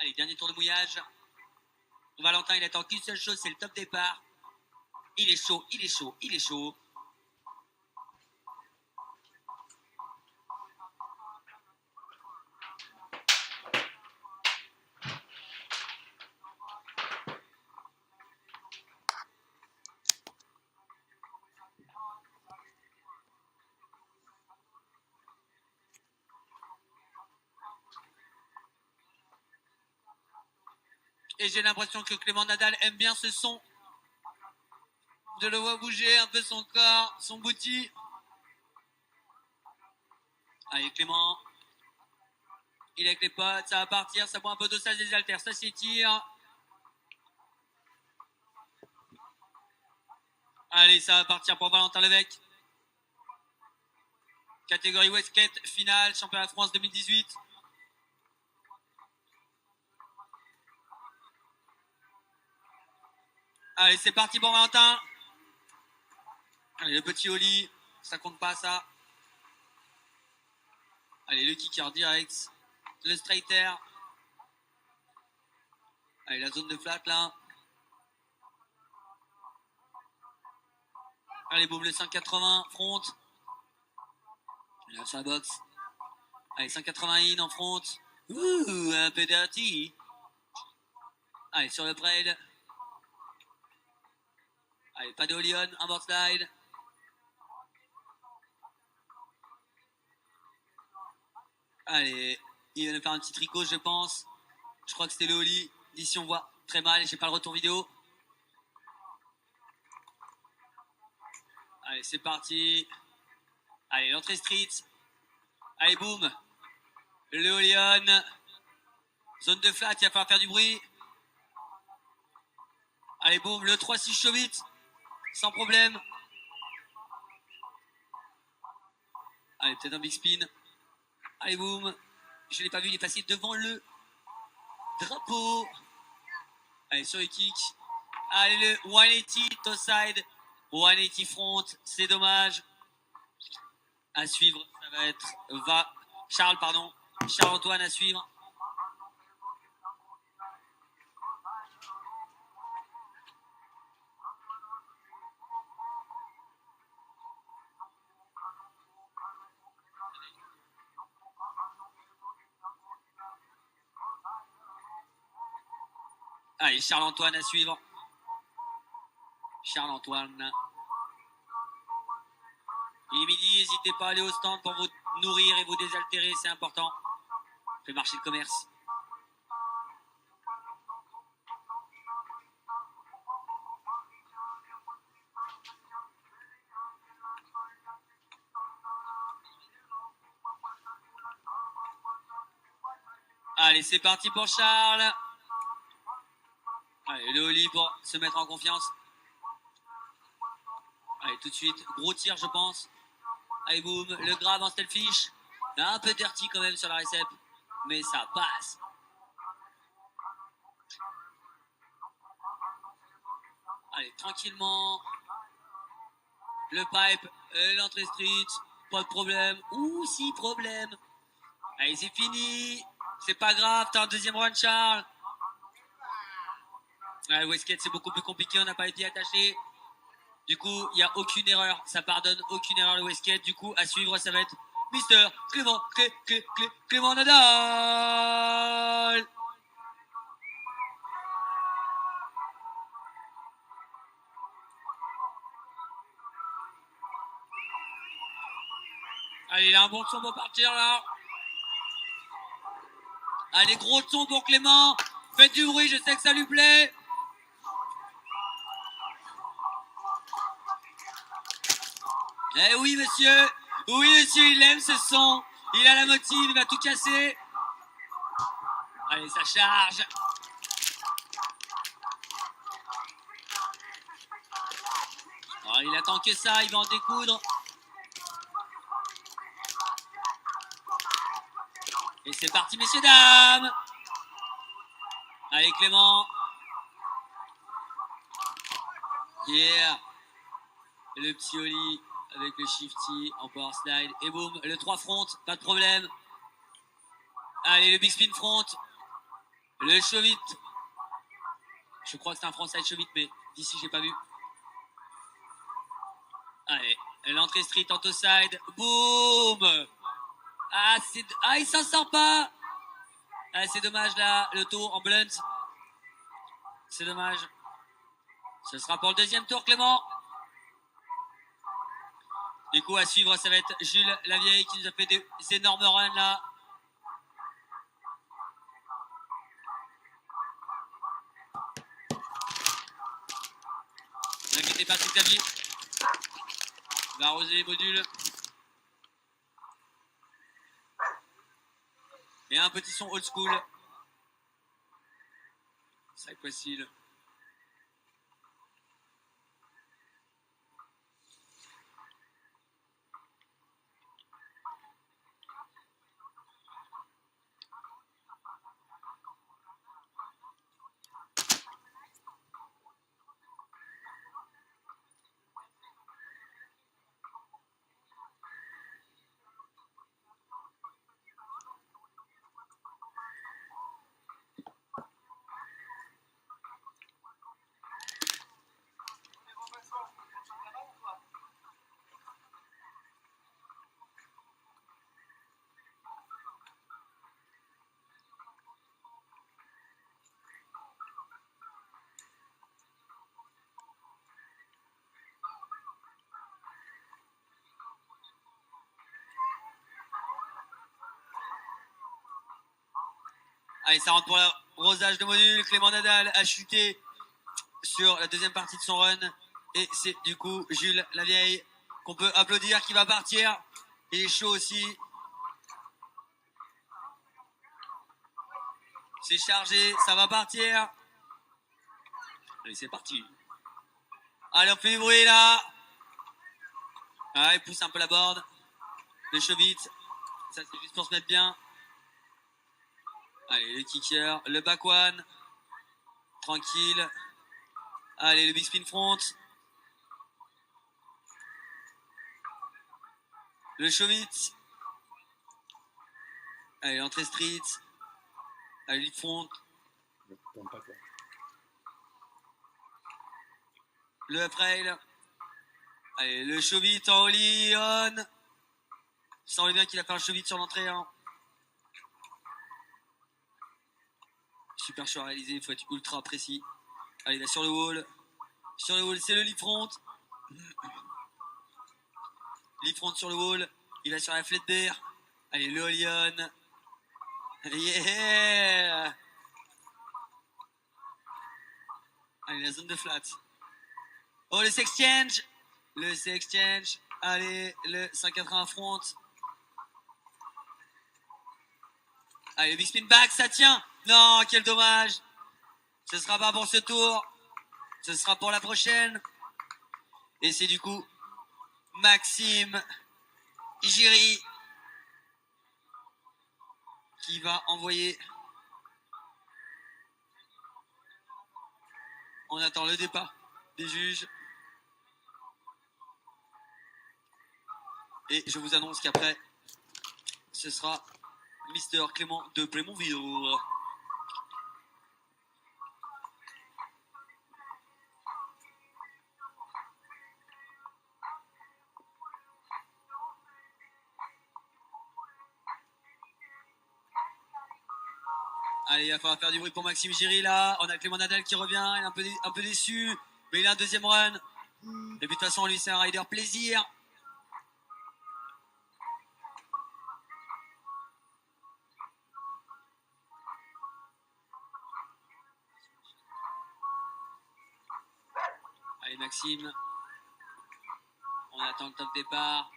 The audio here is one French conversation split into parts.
Allez, dernier tour de mouillage. Valentin, il attend qu'une seule chose, c'est le top départ. Il est chaud, il est chaud, il est chaud. Et j'ai l'impression que Clément Nadal aime bien ce son. Je le vois bouger un peu son corps, son bouti. Allez, Clément. Il est avec les potes, ça va partir, ça boit un peu d'eau, ça se désaltère, ça s'étire. Allez, ça va partir pour Valentin Levesque. Catégorie Westskate, finale, championnat de France 2018. Allez, c'est parti pour Valentin. Allez, le petit Oli, ça compte pas ça. Allez, le kicker direct. Le straighter. Allez, la zone de flat là. Allez, boum, le 580 front. Là, sur la boxe. Allez, 180 in en front. Ouh, un peu dirty. Allez, sur le braid. Allez, pas de Olion, un board slide. Allez, il va nous faire un petit tricot, je pense. Je crois que c'était le Oli. Ici, on voit très mal, j'ai pas le retour vidéo. Allez, c'est parti. Allez, l'entrée street. Allez, boum. Le Olion. Zone de flat, il va falloir faire du bruit. Allez, boum, le 3-6 Chauvet. Sans problème. Allez, peut-être un big spin. Allez, boum. Je ne l'ai pas vu, il est passé devant le drapeau. Allez, sur le kick. Allez, le 180 toe side. 180 front. C'est dommage. À suivre, ça va être Charles-Antoine à suivre. Allez, Charles-Antoine à suivre. Charles-Antoine. Il est midi, n'hésitez pas à aller au stand pour vous nourrir et vous désaltérer, c'est important. Fait marcher le commerce. Allez, c'est parti pour Charles. Allez, le Oli pour se mettre en confiance. Allez, tout de suite, gros tir, je pense. Allez, boum, le grab en stealthfish. Un peu dirty quand même sur la récep, mais ça passe. Allez, tranquillement. Le pipe, l'entrée street, pas de problème. Ouh, si, problème. Allez, c'est fini. C'est pas grave, t'as un deuxième run, Charles. Le Westskate, c'est beaucoup plus compliqué, on n'a pas les pieds attachés. Du coup, il n'y a aucune erreur. Ça pardonne aucune erreur, le Westskate. Du coup, à suivre, ça va être Mister Clément Nadal. Allez, il a un bon son pour partir, là. Allez, gros son pour Clément. Faites du bruit, je sais que ça lui plaît. Eh oui, monsieur. Oui, monsieur, il aime ce son. Il a la motive, il va tout casser. Allez, ça charge. Oh, il attend que ça, il va en découdre. Et c'est parti, messieurs, dames. Allez, Clément. Yeah. Le petit Oli avec le shifty en power slide. Et boum, le 3 front, pas de problème. Allez, le big spin front. Le Chevit. Je crois que c'est un frontside Chevit, mais d'ici, j'ai pas vu. Allez, l'entrée street en toe side. Boum. Ah, il s'en sort pas. Ah, c'est dommage là, le tour en blunt. C'est dommage. Ce sera pour le deuxième tour, Clément. Du coup, à suivre, ça va être Jules Lavieille qui nous a fait des énormes runs là. Ne inquiétez pas, c'est Xavier. Il va arroser les modules. Et un petit son old school. C'est facile. Allez, ça rentre pour le rosage de module. Clément Nadal a chuté sur la deuxième partie de son run. Et c'est du coup Jules Lavieille qu'on peut applaudir qui va partir. Il est chaud aussi. C'est chargé, ça va partir. Allez, c'est parti. Allez, on fait du bruit là. Ah, il pousse un peu la board. Le Chevit. Ça, c'est juste pour se mettre bien. Allez, le kicker. Le back one. Tranquille. Allez, le big spin front. Le Chevit. Allez, l'entrée street. Allez, lead front. Le up rail. Allez, le Chevit en holly on. Il semble bien qu'il a fait un Chevit sur l'entrée. Hein. Super chaud à réaliser, il faut être ultra précis. Allez, là sur le wall. Sur le wall, c'est le lead front. Lead front sur le wall. Il va sur la flat bear. Allez, le holly on. Yeah! Allez, la zone de flat. Oh, le sexchange. Le sexchange. Allez, le 180 front. Allez, le big spin back, ça tient. Non, quel dommage. Ce sera pas pour ce tour. Ce sera pour la prochaine. Et c'est du coup Maxime Giry qui va envoyer. On attend le départ des juges. Et je vous annonce qu'après, ce sera Mister Clément de Playmonville. Allez, il va falloir faire du bruit pour Maxime Giry là. On a Clément Nadal qui revient, il est un peu déçu, mais il a un deuxième run. Et puis de toute façon, lui, c'est un rider plaisir. Allez, Maxime. On attend le top départ.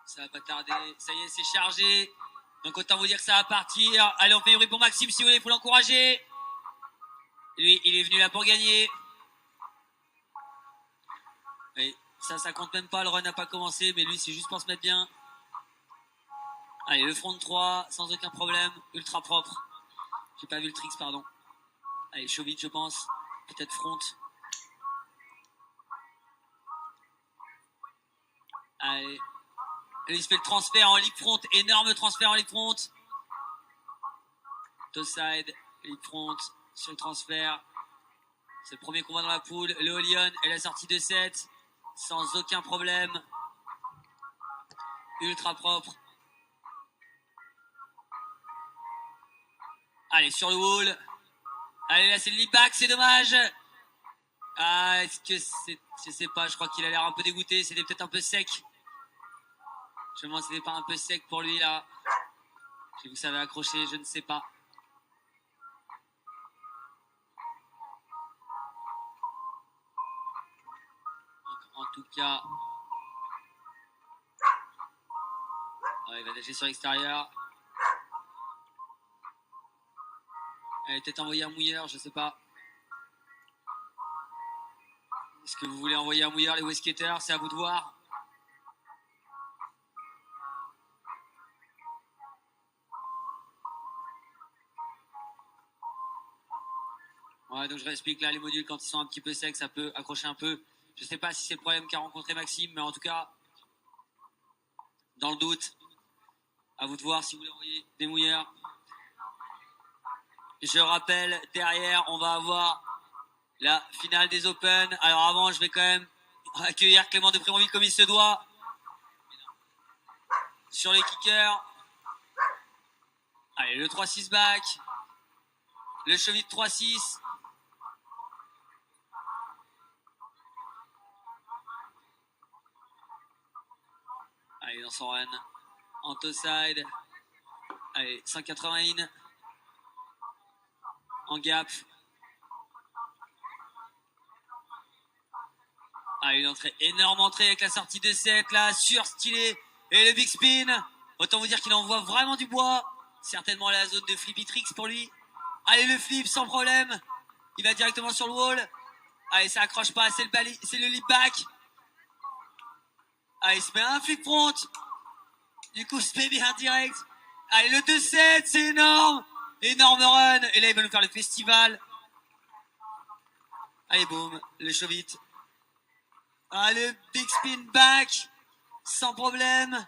Ça va pas tarder. Ça y est, c'est chargé. Donc autant vous dire que ça va partir. Allez, on fait du bruit pour Maxime si vous voulez, il faut l'encourager. Lui, il est venu là pour gagner. Et ça compte même pas, le run n'a pas commencé, mais lui, c'est juste pour se mettre bien. Allez, le front 3, sans aucun problème, ultra propre. J'ai pas vu le tricks, pardon. Allez, Chauvid, je pense. Peut-être front. Allez. Et il se fait le transfert en leap front, énorme transfert en leap front. Toside, il front sur le transfert. C'est le premier combat dans la poule. Le Lyon est la sortie de 7 sans aucun problème. Ultra propre. Allez, sur le wall. Allez, là, c'est le lead back, c'est dommage. Ah, est-ce que c'est... Je sais pas, je crois qu'il a l'air un peu dégoûté. C'était peut-être un peu sec. Je me demande si c'était pas un peu sec pour lui, là. Si vous savez accrocher, je ne sais pas. En tout cas... Ouais, il va lâcher sur l'extérieur. Elle est peut-être envoyée un mouilleur, je sais pas. Est-ce que vous voulez envoyer un mouilleur, les Westskaters? C'est à vous de voir. Ouais, donc je réexplique là, les modules, quand ils sont un petit peu secs, ça peut accrocher un peu. Je sais pas si c'est le problème qu'a rencontré Maxime, mais en tout cas, dans le doute, à vous de voir si vous voulez envoyer des mouilleurs. Je rappelle, derrière, on va avoir la finale des Open. Alors avant, je vais quand même accueillir Clément de Prémonville comme il se doit. Sur les kickers. Allez, le 3-6 back. Le cheville de 3-6. Allez, dans son run. Antoside. Allez, 180 in. En gap. Ah, une entrée, énorme entrée avec la sortie de 7 là, surstylé. Et le big spin. Autant vous dire qu'il envoie vraiment du bois. Certainement la zone de Flipitrix pour lui. Allez, le flip sans problème. Il va directement sur le wall. Allez, ça accroche pas, c'est le leap back. Allez, il se met un flip front. Du coup, se met bien direct. Allez, le 2-7, c'est énorme. Énorme run. Et là, il va nous faire le festival. Allez, boum, le show vite. Ah, le big spin back. Sans problème.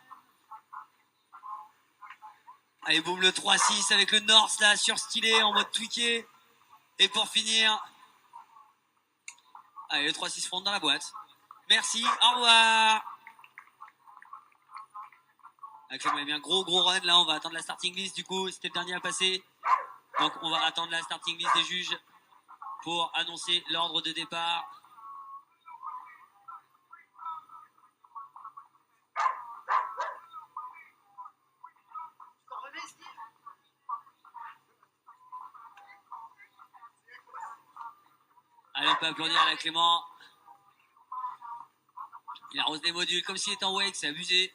Allez, boum, le 3-6 avec le North là, surstylé en mode tweaké. Et pour finir, allez, le 3-6 front dans la boîte. Merci, au revoir. Avec on a mis un gros run là, on va attendre la starting list du coup, c'était le dernier à passer. Donc on va attendre la starting list des juges pour annoncer l'ordre de départ. Allez, on peut applaudir à la Clément. Il arrose des modules comme s'il était en wake, c'est abusé.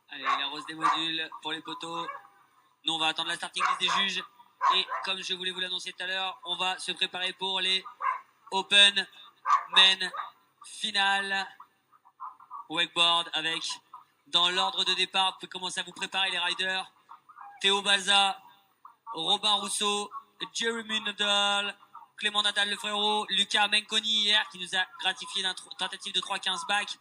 Allez, il arrose des modules pour les poteaux. Nous, on va attendre la starting list des juges. Et comme je voulais vous l'annoncer tout à l'heure, on va se préparer pour les Open Men Final Wakeboard avec, dans l'ordre de départ, vous pouvez commencer à vous préparer les riders. Théo Balza, Robin Rousseau, Jeremy Nadal, Clément Nadal le frérot, Lucas Menconi hier qui nous a gratifié d'une tentative de 3-15 back.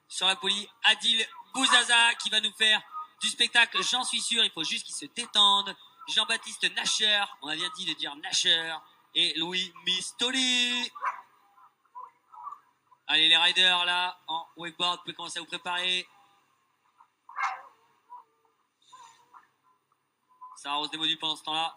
Sur la poly, Adil Bouzaza qui va nous faire du spectacle, j'en suis sûr, il faut juste qu'il se détende. Jean-Baptiste Nasher, on a bien dit de dire Nasher, et Louis Mistoli. Allez, les riders là, en wakeboard, vous pouvez commencer à vous préparer. Ça arrose des modules pendant ce temps-là.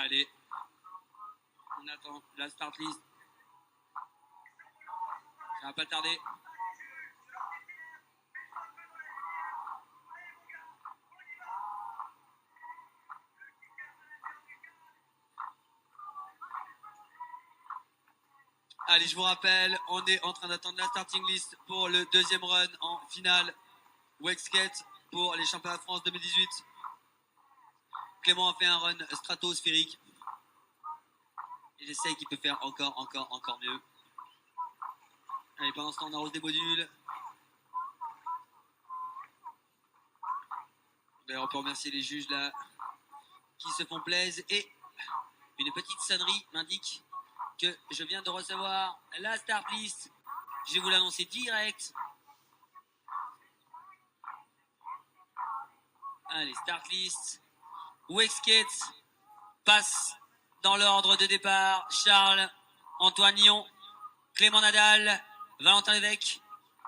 Allez. On attend la start list. Ça va pas tarder. Allez, je vous rappelle, on est en train d'attendre la starting list pour le deuxième run en finale Wakeskate pour les championnats de France 2018. Clément a fait un run stratosphérique. Et j'essaye qu'il peut faire encore mieux. Allez, pendant ce temps, on arrose des modules. D'ailleurs, on peut remercier les juges là qui se font plaisir. Et une petite sonnerie m'indique que je viens de recevoir la start list. Je vais vous l'annoncer direct. Allez, start list. Wakeskate passe dans l'ordre de départ. Charles, Antoine Lyon, Clément Nadal, Valentin Lévesque,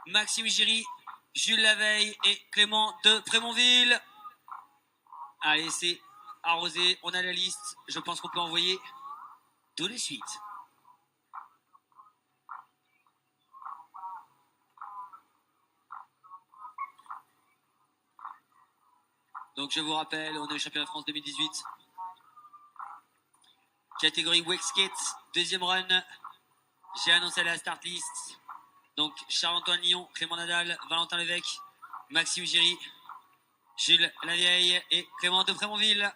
Maxime Giry, Jules Laveille et Clément de Prémonville. Allez, c'est arrosé. On a la liste. Je pense qu'on peut envoyer tout de suite. Donc je vous rappelle, on est au championnat de France 2018. Catégorie Wakeskate, deuxième run. J'ai annoncé la start list. Donc Charles-Antoine Lyon, Clément Nadal, Valentin Lévesque, Maxime Giry, Jules Lavieille et Clément de Prémonville.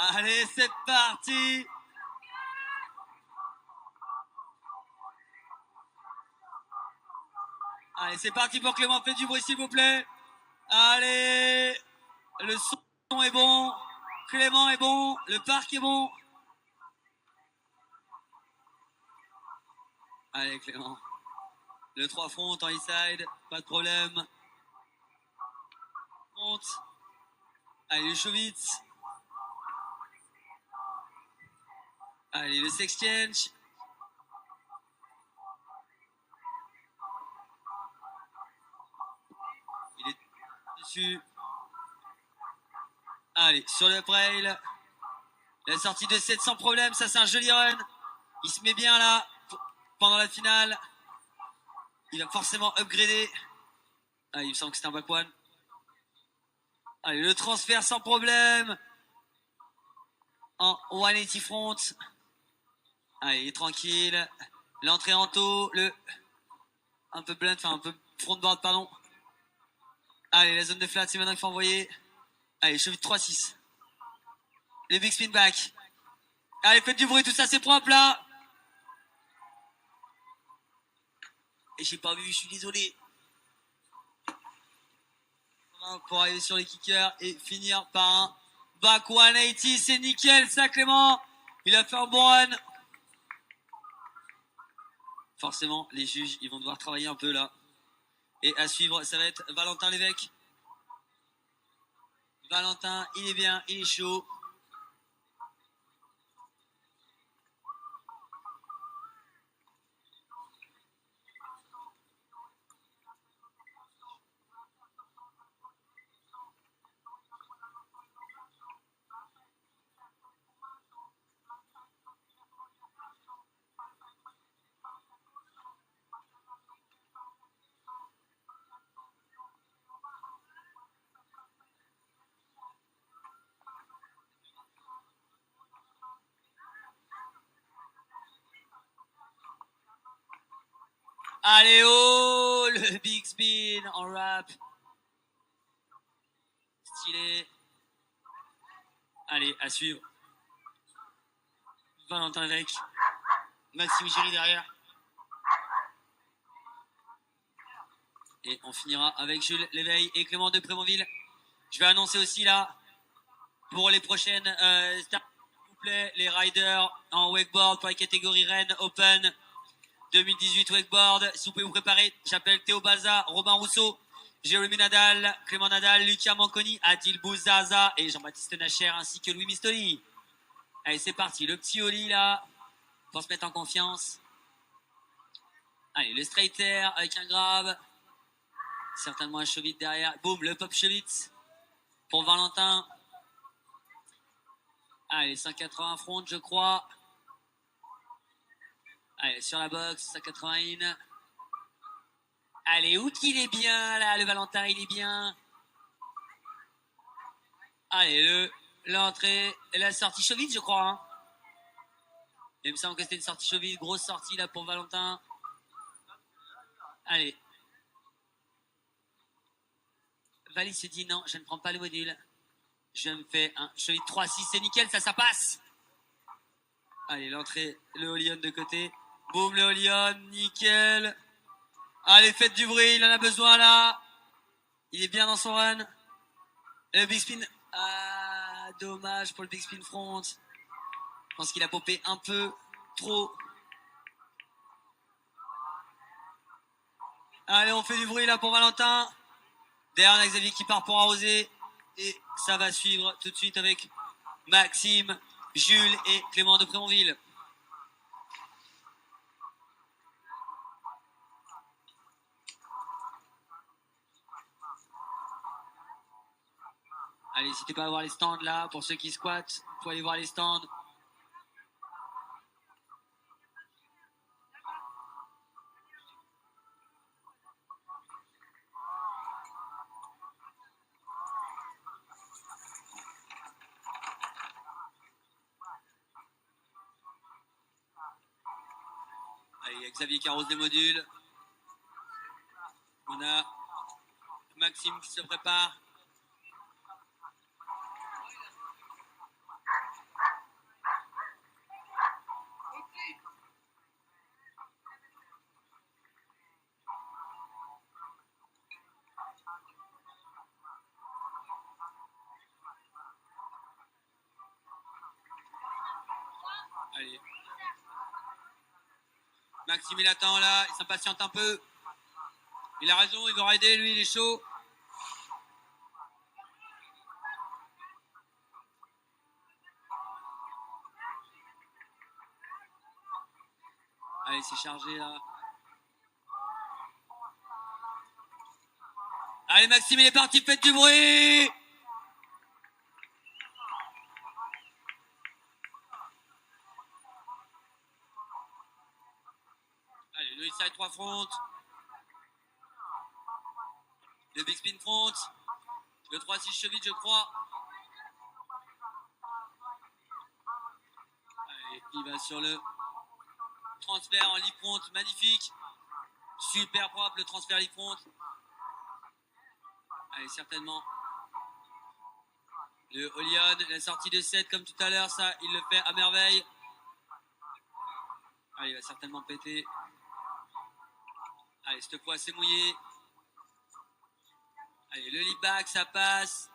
Allez, c'est parti. Allez, c'est parti pour Clément. Faites du bruit, s'il vous plaît. Allez, le son est bon. Clément est bon. Le parc est bon. Allez, Clément. Le 3 front en e-side. Pas de problème. Monte. Allez, le Chauvetz. Allez, le Sexchange. Il est dessus. Allez, sur le trail. La sortie de 7 sans problème. Ça, c'est un joli run. Il se met bien là pendant la finale. Il va forcément upgrader. Ah, il me semble que c'est un back one. Allez, le transfert sans problème. En 180 front. Allez, tranquille. L'entrée en taux. Le un peu blunt, enfin un peu frontboard, pardon. Allez, la zone de flat, c'est maintenant qu'il faut envoyer. Allez, cheville 3-6. Les big spin back. Allez, faites du bruit, tout ça, c'est propre là. Et j'ai pas vu, je suis désolé. Pour arriver sur les kickers et finir par un back 180, c'est nickel ça, Clément. Il a fait un bon run. Forcément, les juges, ils vont devoir travailler un peu là. Et à suivre, ça va être Valentin Lévesque. Valentin, il est bien, il est chaud. Allez, oh, le big spin en wrap. Stylé. Allez, à suivre. Valentin Lévesque. Maxime Giry derrière. Et on finira avec Jules Léveille et Clément de Prémonville. Je vais annoncer aussi là, pour les prochaines stars, s'il vous plaît, les riders en wakeboard pour la catégorie Rennes Open 2018 wakeboard. Si vous pouvez vous préparer, j'appelle Théo Balza, Robin Rousseau, Jérémy Nadal, Clément Nadal, Lucas Manconi, Adil Bouzaza et Jean-Baptiste Nacher ainsi que Louis Mistoli. Allez, c'est parti. Le petit Oli là, pour se mettre en confiance. Allez, le straight air avec un grab. Certainement un chevite derrière. Boum, le pop chevite pour Valentin. Allez, 180 front, je crois. Allez, sur la box, 180 in. Allez, où qu'il est bien, là, le Valentin, il est bien. Allez, l'entrée et la sortie chevite, je crois. Hein. Il me semble que c'était une sortie chevite, grosse sortie, là, pour Valentin. Allez. Valis se dit non, je ne prends pas le module. Je me fais un cheville 3-6, c'est nickel, ça passe. Allez, l'entrée, le Olion de côté. Boum, le Olion, nickel. Allez, faites du bruit, il en a besoin là. Il est bien dans son run. Le big spin. Ah, dommage pour le big spin front. Je pense qu'il a popé un peu trop. Allez, on fait du bruit là pour Valentin. Derrière, on a Xavier qui part pour arroser. Et ça va suivre tout de suite avec Maxime, Jules et Clément de Prémonville. Allez, n'hésitez pas à voir les stands là. Pour ceux qui squattent, il faut aller voir les stands. Allez, il y a Xavier qui arrose des modules. On a Maxime qui se prépare. Allez. Maxime, il attend là, il s'impatiente un peu. Il a raison, il veut rider, lui, il est chaud. Allez, c'est chargé là. Allez, Maxime, il est parti, faites du bruit! Allez, le inside 3 front. Le big spin front. Le 3-6 cheville, je crois. Allez, il va sur le transfert en leap front, magnifique. Super propre le transfert leap front. Allez, certainement. Le Olion, la sortie de 7 comme tout à l'heure, ça, il le fait à merveille. Allez, il va certainement péter. Allez, cette fois, c'est mouillé. Allez, le leap back, ça passe.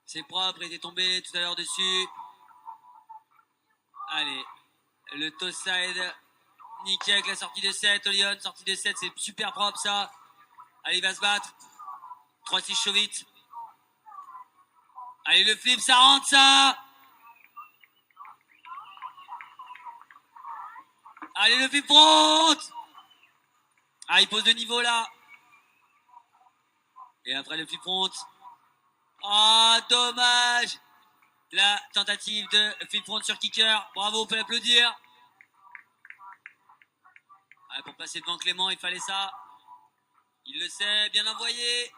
C'est propre, il était tombé tout à l'heure dessus. Allez, le toe side Nickel avec la sortie de 7. Olion, sortie de 7, c'est super propre ça. Allez, il va se battre. 3-6 chaud vite. Allez, le flip, ça rentre ça. Allez, le flip front. Ah, il pose de niveau là. Et après le flip front. Ah, oh, dommage. La tentative de flip front sur kicker. Bravo, on peut l'applaudir. Ah, pour passer devant Clément, il fallait ça. Il le sait, bien envoyé.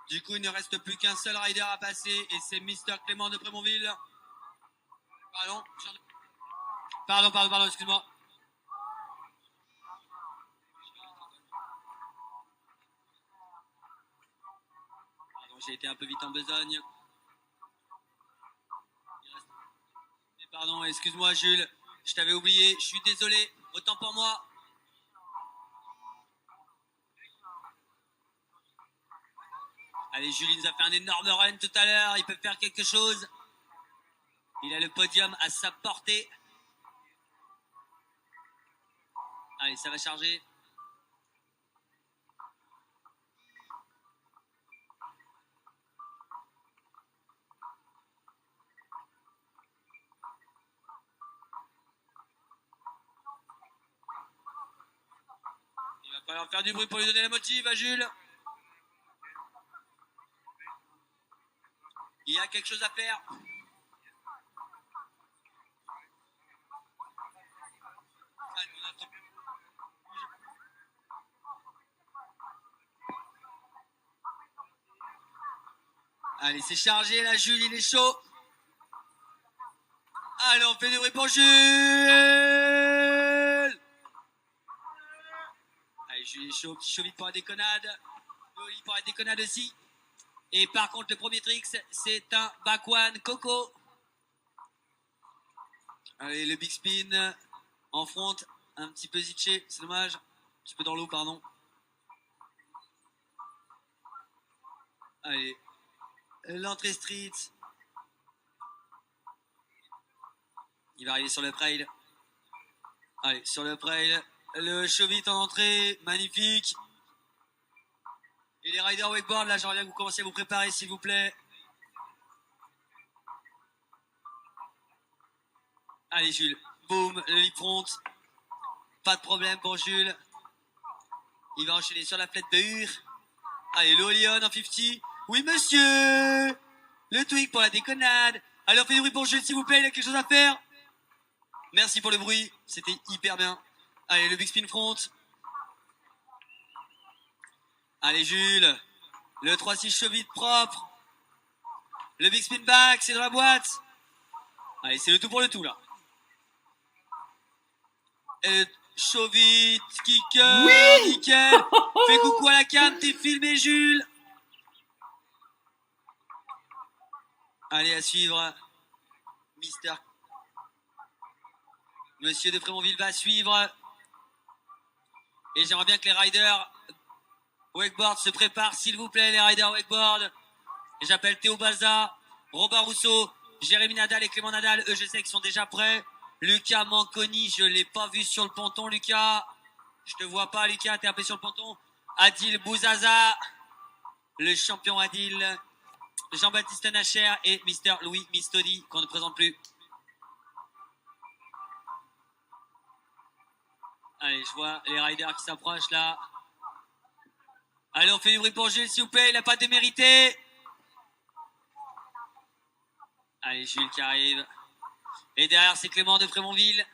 Du coup, il ne reste plus qu'un seul rider à passer et c'est Mister Clément de Prémonville. Pardon, excuse-moi. Pardon, j'ai été un peu vite en besogne. Pardon, excuse-moi Jules, je t'avais oublié, je suis désolé, autant pour moi. Allez, Jules, il nous a fait un énorme run tout à l'heure, il peut faire quelque chose. Il a le podium à sa portée. Allez, ça va charger. Il va falloir faire du bruit pour lui donner la motive à Jules. Il y a quelque chose à faire. Allez, c'est chargé là, Jules, il est chaud. Allez, on fait du bruit pour Jules. Allez, Jules est chaud, petit chaud vite pour la déconnade. Oli pour la déconnade aussi. Et par contre, le premier trick, c'est un back one Coco. Allez, le big spin en front, un petit peu zitché, c'est dommage. Un petit peu dans l'eau, pardon. Allez, l'entrée street. Il va arriver sur le trail. Allez, sur le trail, le show vite en entrée, magnifique. Et les riders wakeboard, là, j'aimerais bien que vous commenciez à vous préparer, s'il vous plaît. Allez, Jules, boum, le lip front. Pas de problème pour Jules. Il va enchaîner sur la flat beurre. Allez, le Olion en 50. Oui, monsieur. Le tweak pour la déconnade. Alors, faites du bruit pour Jules, s'il vous plaît, il a quelque chose à faire. Merci pour le bruit, c'était hyper bien. Allez, le big spin front. Allez, Jules. Le 3-6 chaud vite propre. Le big spin back, c'est dans la boîte. Allez, c'est le tout pour le tout, là. Et chaud vite, kicker, oui, nickel. Fais coucou à la cam, t'es filmé, Jules. Allez, à suivre. Mister. Monsieur de Prémonville va suivre. Et j'aimerais bien que les riders wakeboard se préparent, s'il vous plaît, les riders wakeboard. Et j'appelle Théo Balza, Robin Rousseau, Jérémy Nadal et Clément Nadal. Eux, je sais qu'ils sont déjà prêts. Lucas Manconi, je l'ai pas vu sur le ponton, Lucas. Je te vois pas, Lucas, t'es un peu sur le ponton. Adil Bouzaza, le champion Adil. Jean-Baptiste Nacher et Mister Louis Mistodi, qu'on ne présente plus. Allez, je vois les riders qui s'approchent là. Allez, on fait du bruit pour Jules, s'il vous plaît, il n'a pas démérité. Allez, Jules qui arrive. Et derrière, c'est Clément de Prémonville.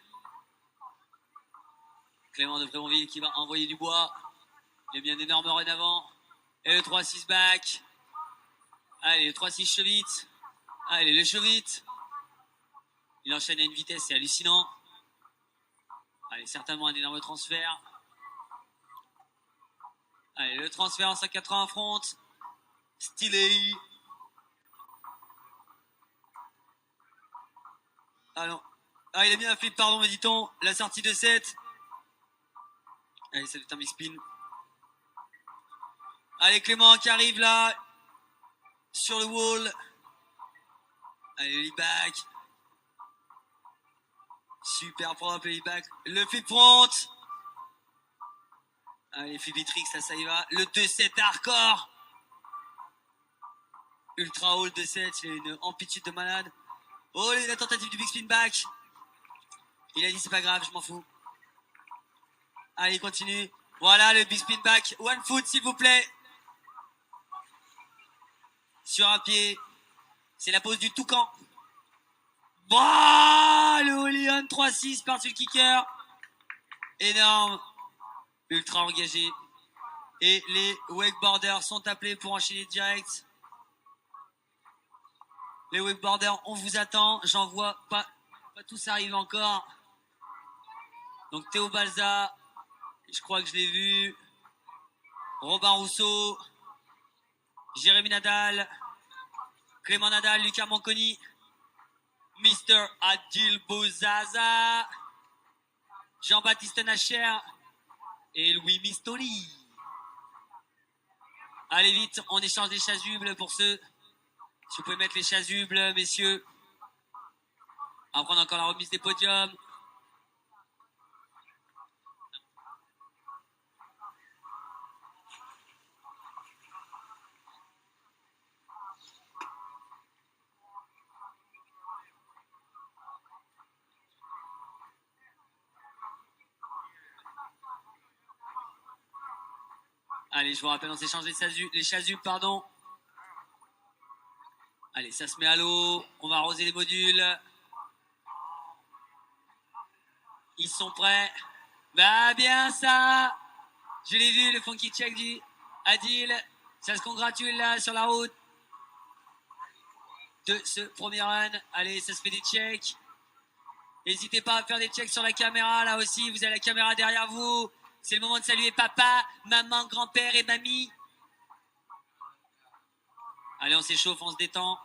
Clément de Prémonville qui va envoyer du bois. Il y a bien d'énormes runs avant. Et le 3-6 back. Allez, le 3-6 chevite. Allez, le chevite. Il enchaîne à une vitesse, c'est hallucinant. Allez, certainement un énorme transfert. Allez, le transfert en 180 front. Stylé. Ah, il a mis un flip, pardon, me dit-on. La sortie de 7. Allez, ça doit être un big spin. Allez, Clément qui arrive là. Sur le wall. Allez, le lead back. Super propre, le lead back. Le flip front. Allez, Fibitrix, ça y va. Le 2-7 hardcore. Ultra haut, le 2-7. Il a une amplitude de malade. Oh, la tentative du big spin back. Il a dit c'est pas grave, je m'en fous. Allez, continue. Voilà le big spin back. One foot, s'il vous plaît. Sur un pied. C'est la pose du toucan. Bah, le Olion 3-6 par-dessus le kicker. Énorme. Ultra engagé. Et les wakeboarders sont appelés pour enchaîner direct. Les wakeboarders, on vous attend. J'en vois pas tous arriver encore. Donc Théo Balza, je crois que je l'ai vu. Robin Rousseau, Jérémy Nadal, Clément Nadal, Lucas Manconi, Mr. Adil Bouzaza, Jean-Baptiste Nacher et Louis Mistoli. Allez vite, on échange des chasubles pour ceux. Si vous pouvez mettre les chasubles, messieurs. On va prendre encore la remise des podiums. Allez, je vous rappelle, on s'échange les chasubles, pardon. Allez, ça se met à l'eau. On va arroser les modules. Ils sont prêts. Bah bien ça. Je l'ai vu, le funky check du Adil. Ça se congratule là sur la route de ce premier run. Allez, ça se fait des checks. N'hésitez pas à faire des checks sur la caméra là aussi. Vous avez la caméra derrière vous. C'est le moment de saluer papa, maman, grand-père et mamie. Allez, on s'échauffe, on se détend.